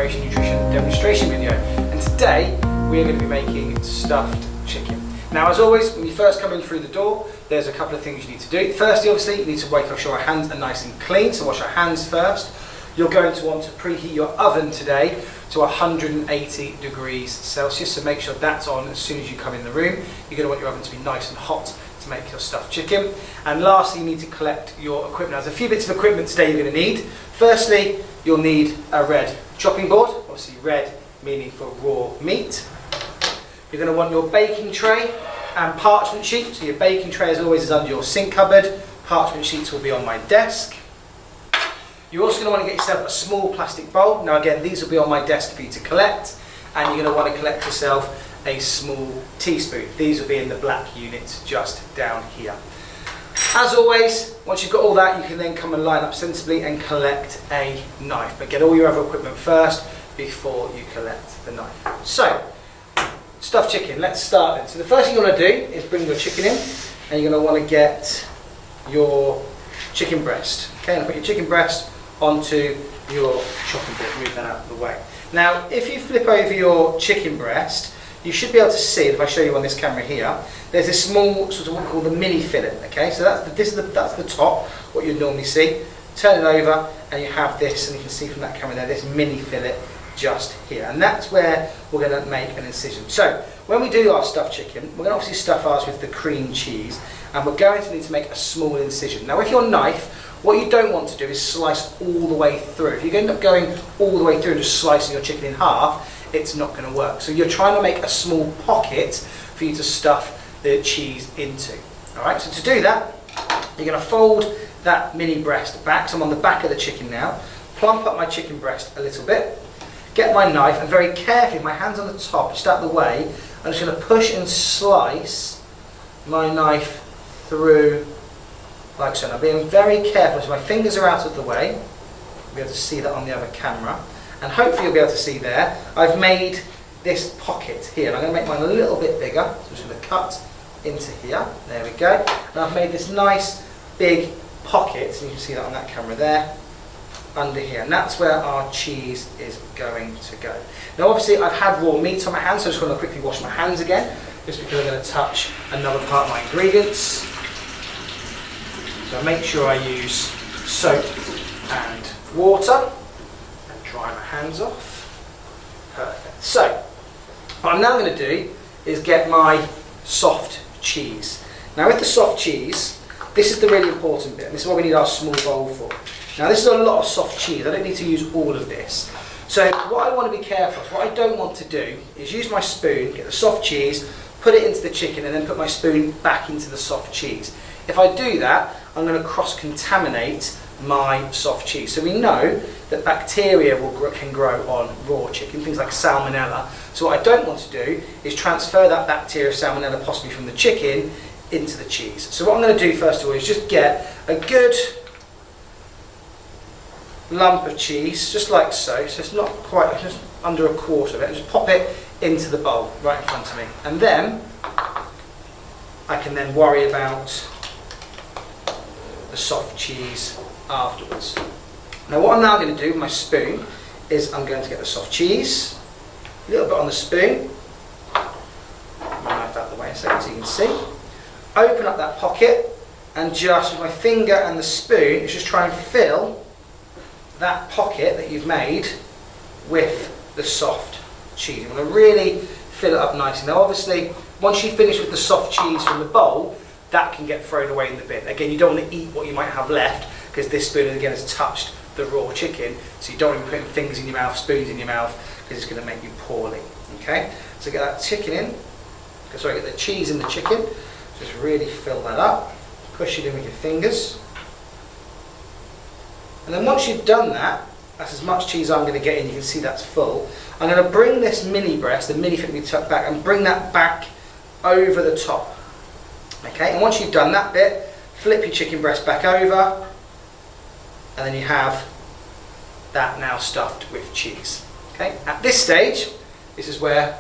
Ocean Nutrition demonstration video, and today we are going to be making stuffed chicken. Now, as always, when you first come in through the door, there's a couple of things you need to do. Firstly, obviously, you need to make sure our hands are nice and clean, so wash our hands first. You're going to want to preheat your oven today to 180 degrees Celsius, so make sure that's on as soon as you come in the room. You're going to want your oven to be nice and hot to make your stuffed chicken. And lastly, you need to collect your equipment. Now, there's a few bits of equipment today you're going to need. Firstly, you'll need a red chopping board, obviously red meaning for raw meat. You're going to want your baking tray and parchment sheet. So your baking tray, as always, is under your sink cupboard. Parchment sheets will be on my desk. You're also going to want to get yourself a small plastic bowl. Now again, these will be on my desk for you to collect. And you're going to want to collect yourself a small teaspoon. These will be in the black unit just down here. As always, once you've got all that, you can then come and line up sensibly and collect a knife. But get all your other equipment first before you collect the knife. So, stuffed chicken, let's start then. So the first thing you want to do is bring your chicken in, and you're going to want to get your chicken breast. Okay, and put your chicken breast onto your chopping board, move that out of the way. Now, if you flip over your chicken breast, you should be able to see, if I show you on this camera here, there's this small sort of what we call the mini fillet. Okay, so that's the top, what you'd normally see. Turn it over, and you have this, and you can see from that camera there, this mini fillet just here, and that's where we're going to make an incision. So when we do our stuffed chicken, we're going to obviously stuff ours with the cream cheese, and we're going to need to make a small incision. Now, with your knife, what you don't want to do is slice all the way through. If you end up going all the way through and just slicing your chicken in half, it's not going to work. So you're trying to make a small pocket for you to stuff the cheese into. All right, so to do that, you're going to fold that mini breast back. So I'm on the back of the chicken now. Plump up my chicken breast a little bit. Get my knife, and very carefully, my hand's on the top, just out of the way, I'm just going to push and slice my knife through like so. Now, being very careful, so my fingers are out of the way. You'll be able to see that on the other camera, and hopefully you'll be able to see there. I've made this pocket here, and I'm going to make mine a little bit bigger, so I'm just going to cut into here. There we go. And I've made this nice big pocket, and you can see that on that camera there, under here, and that's where our cheese is going to go. Now, obviously, I've had raw meat on my hands, so I'm just going to quickly wash my hands again, just because I'm going to touch another part of my ingredients. So make sure I use soap and water and dry my hands off. Perfect. So what I'm now going to do is get my soft cheese. Now, with the soft cheese, this is the really important bit. This is what we need our small bowl for. Now, this is a lot of soft cheese. I don't need to use all of this. So what I want to be careful of, what I don't want to do is use my spoon, get the soft cheese, put it into the chicken, and then put my spoon back into the soft cheese. If I do that, I'm going to cross-contaminate my soft cheese. So we know that bacteria can grow on raw chicken, things like salmonella. So what I don't want to do is transfer that bacteria, salmonella, possibly from the chicken, into the cheese. So what I'm going to do first of all is just get a good lump of cheese, just like so. So it's not quite, just under a quarter of it. And just pop it into the bowl right in front of me. And then I can then worry about the soft cheese afterwards. Now, what I'm now going to do with my spoon is I'm going to get the soft cheese, a little bit on the spoon, my knife out of the way a second so you can see, open up that pocket, and just with my finger and the spoon, just try and fill that pocket that you've made with the soft cheese. You want to really fill it up nicely. Now, obviously, once you finish with the soft cheese from the bowl, that can get thrown away in the bin. Again, you don't want to eat what you might have left, because this spoon again has touched the raw chicken, so you don't want to be putting fingers in your mouth, spoons in your mouth, because it's going to make you poorly. Okay, so get that chicken in, get the cheese in the chicken, just really fill that up, push it in with your fingers, and then once you've done that, that's as much cheese I'm going to get in, you can see that's full. I'm going to bring this mini breast, the mini fillet we tucked back, and bring that back over the top. Okay, and once you've done that bit, flip your chicken breast back over, and then you have that now stuffed with cheese. Okay, at this stage, this is where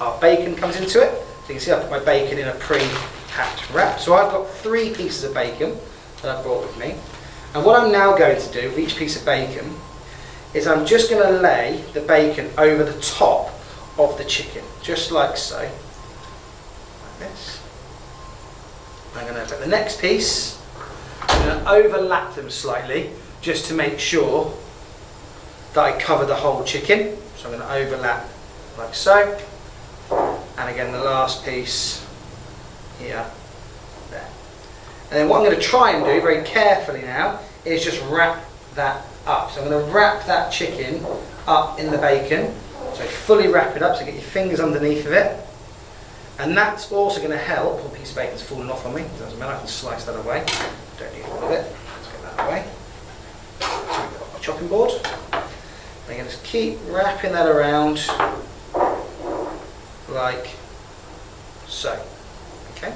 our bacon comes into it. So you can see I put my bacon in a pre-packed wrap. So I've got 3 pieces of bacon that I've brought with me. And what I'm now going to do with each piece of bacon is I'm just going to lay the bacon over the top of the chicken, just like so, like this. I'm going to put the next piece, I'm going to overlap them slightly, just to make sure that I cover the whole chicken. So I'm going to overlap like so, and again the last piece here, there. And then what I'm going to try and do very carefully now is just wrap that up. So I'm going to wrap that chicken up in the bacon, so fully wrap it up, so get your fingers underneath of it. And that's also going to help. One piece of bacon's fallen off on me, it doesn't matter, I can slice that away. Don't need all of it, let's get that away. So we've got my chopping board. I'm going to just keep wrapping that around like so. Okay.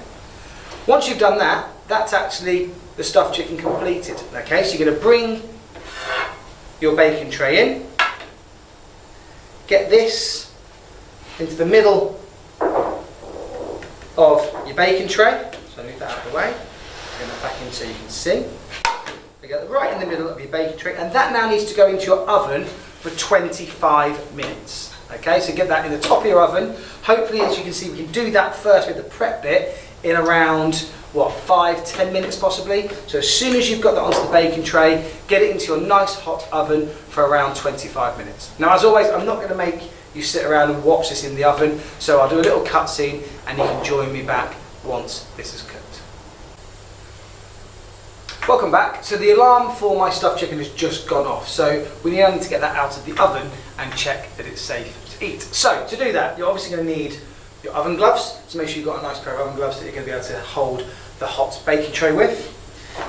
Once you've done that, that's actually the stuffed chicken completed. Okay, so you're going to bring your bacon tray in, get this into the middle of your bacon tray. So move that out of the way, bring that back in so you can see. You get it right in the middle of your bacon tray, and that now needs to go into your oven for 25 minutes. Okay, so get that in the top of your oven. Hopefully, as you can see, we can do that first with the prep bit in around, what, 5-10 minutes possibly. So as soon as you've got that onto the bacon tray, get it into your nice hot oven for around 25 minutes. Now, as always, I'm not going to make you sit around and watch this in the oven, so I'll do a little cutscene and you can join me back once this is cooked. Welcome back. So the alarm for my stuffed chicken has just gone off, so we need to get that out of the oven and check that it's safe to eat. So to do that, you're obviously going to need your oven gloves, so make sure you've got a nice pair of oven gloves that you're going to be able to hold the hot bacon tray with.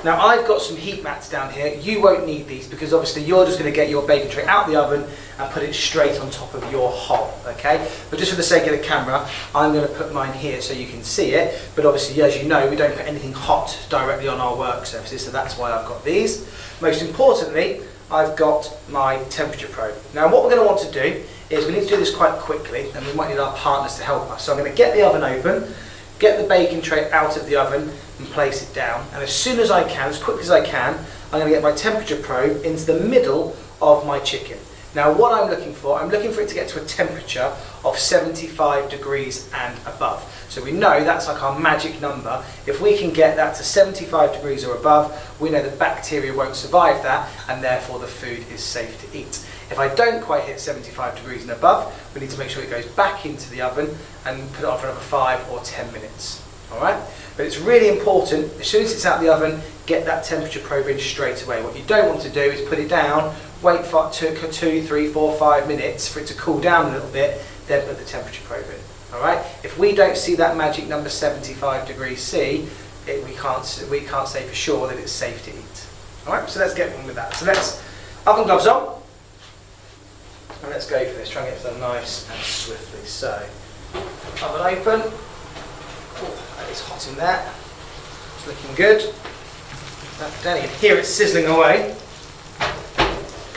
Now I've got some heat mats down here. You won't need these because obviously you're just going to get your bacon tray out of the oven and put it straight on top of your hob, okay? But just for the sake of the camera, I'm going to put mine here so you can see it. But obviously, as you know, we don't put anything hot directly on our work surfaces, so that's why I've got these. Most importantly, I've got my temperature probe. Now what we're going to want to do is we need to do this quite quickly, and we might need our partners to help us. So I'm going to get the oven open, get the bacon tray out of the oven and place it down, and as soon as I can, as quick as I can, I'm going to get my temperature probe into the middle of my chicken. Now what I'm looking for it to get to a temperature of 75 degrees and above. So we know that's like our magic number. If we can get that to 75 degrees or above, we know that bacteria won't survive that, and therefore the food is safe to eat. If I don't quite hit 75 degrees and above, we need to make sure it goes back into the oven and put it on for another 5 or 10 minutes. Alright? But it's really important, as soon as it's out of the oven, get that temperature probe in straight away. What you don't want to do is put it down, wait for 2, 3, 4, 5 minutes for it to cool down a little bit, then put the temperature probe in. Alright? If we don't see that magic number 75 degrees C, we can't say for sure that it's safe to eat. Alright, so let's get on with that. So let's oven gloves on, and let's go for this. Try and get it nice and swiftly. So, oven open. Oh, it's hot in there. It's looking good. Down, you can hear it sizzling away.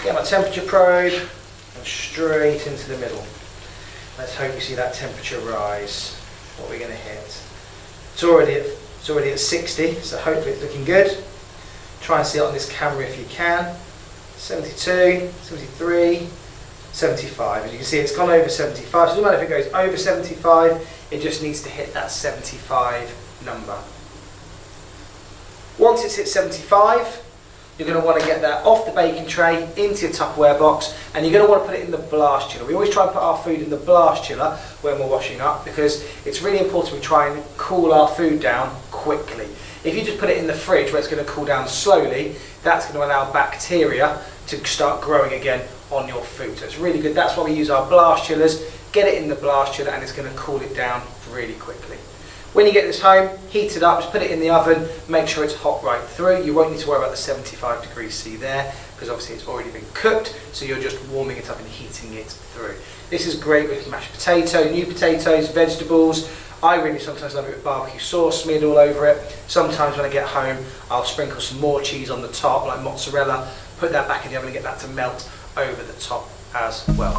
Get my temperature probe and straight into the middle. Let's hope you see that temperature rise. What we're going to hit. It's already at 60, so hopefully it's looking good. Try and see it on this camera if you can. 72, 73, 75. As you can see, it's gone over 75. So it doesn't matter if it goes over 75, it just needs to hit that 75 number. Once it's hit 75, you're going to want to get that off the bacon tray into your Tupperware box, and you're going to want to put it in the blast chiller. We always try and put our food in the blast chiller when we're washing up, because it's really important we try and cool our food down quickly. If you just put it in the fridge where it's going to cool down slowly, that's going to allow bacteria to start growing again on your food. So it's really good. That's why we use our blast chillers. Get it in the blast chiller and it's going to cool it down really quickly. When you get this home, heat it up, just put it in the oven, make sure it's hot right through. You won't need to worry about the 75 degrees C there, because obviously it's already been cooked, so you're just warming it up and heating it through. This is great with mashed potato, new potatoes, vegetables. I really sometimes love it with barbecue sauce smeared all over it. Sometimes when I get home, I'll sprinkle some more cheese on the top, like mozzarella, put that back in the oven and get that to melt over the top as well.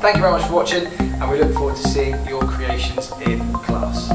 Thank you very much for watching, and we look forward to seeing your creations in class.